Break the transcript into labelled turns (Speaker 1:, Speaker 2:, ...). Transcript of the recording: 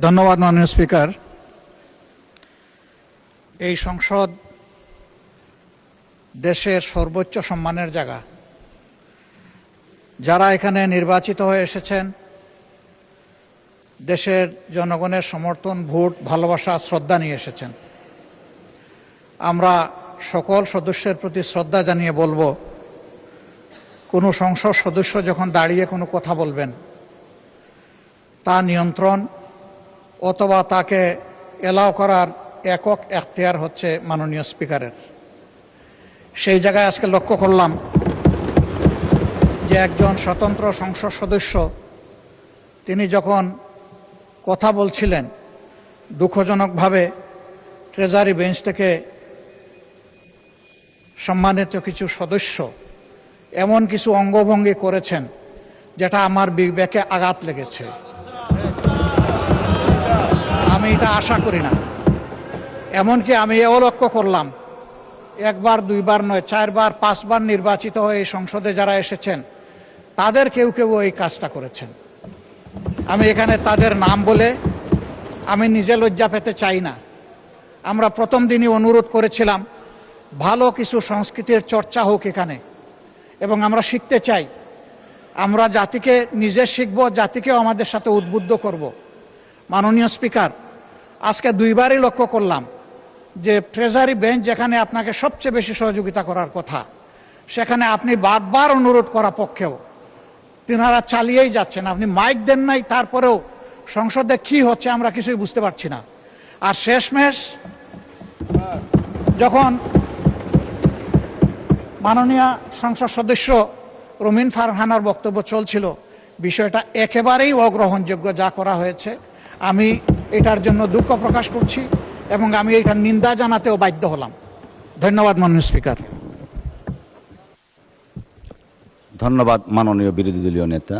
Speaker 1: ধন্যবাদ মাননীয় স্পিকার। এই সংসদ দেশের সর্বোচ্চ সম্মানের জায়গা। যারা এখানে নির্বাচিত হয়ে এসেছেন, দেশের জনগণের সমর্থন, ভোট, ভালোবাসা, শ্রদ্ধা নিয়ে এসেছেন। আমরা সকল সদস্যের প্রতি শ্রদ্ধা জানিয়ে বলবো, কোনো সংসদ সদস্য যখন দাঁড়িয়ে কোনো কথা বলবেন, তা নিয়ন্ত্রণ অথবা তাকে এলাও করার একক এখতিয়ার হচ্ছে মাননীয় স্পিকারের। সেই জায়গায় আজকে লক্ষ্য করলাম যে একজন স্বতন্ত্র সংসদ সদস্য তিনি যখন কথা বলছিলেন, দুঃখজনকভাবে ট্রেজারি বেঞ্চ থেকে সম্মানিত কিছু সদস্য এমন কিছু অঙ্গভঙ্গি করেছেন যেটা আমার বিবেকে আঘাত লেগেছে। আমি এটা আশা করি না। এমনকি আমি এও লক্ষ্য করলাম, একবার দুইবার নয়, 4 বার 5 বার নির্বাচিত হয়ে এই সংসদে যারা এসেছেন তাদের কেউ কেউ এই কাজটা করেছেন। আমি এখানে তাদের নাম বলে আমি নিজে লজ্জা পেতে চাই না। আমরা প্রথম দিনই অনুরোধ করেছিলাম ভালো কিছু সংস্কৃতির চর্চা হোক এখানে, এবং আমরা শিখতে চাই। আমরা জাতিকে নিজে শিখব, জাতিকেও আমাদের সাথে উদ্বুদ্ধ করব। মাননীয় স্পিকার, আজকে 2 বারই লক্ষ্য করলাম যে ট্রেজারি বেঞ্চ যেখানে আপনাকে সবচেয়ে বেশি সহযোগিতা করার কথা, সেখানে আপনি বারবার অনুরোধ করা পক্ষেও তিনারা চালিয়েই যাচ্ছেন। আপনি মাইক দেন নাই, তারপরেও সংসদে কি হচ্ছে আমরা কিছুই বুঝতে পারছি না। আর শেষমেশ যখন মাননীয় সংসদ সদস্য রুমিন ফারহানার বক্তব্য চলছিল, বিষয়টা একেবারেই অগ্রহণযোগ্য যা করা হয়েছে। আমি এটার জন্য দুঃখ প্রকাশ করছি এবং আমি এটার নিন্দা জানাতেও বাধ্য হলাম। ধন্যবাদ মাননীয় স্পিকার।
Speaker 2: ধন্যবাদ মাননীয় বিরোধী দলীয় নেতা।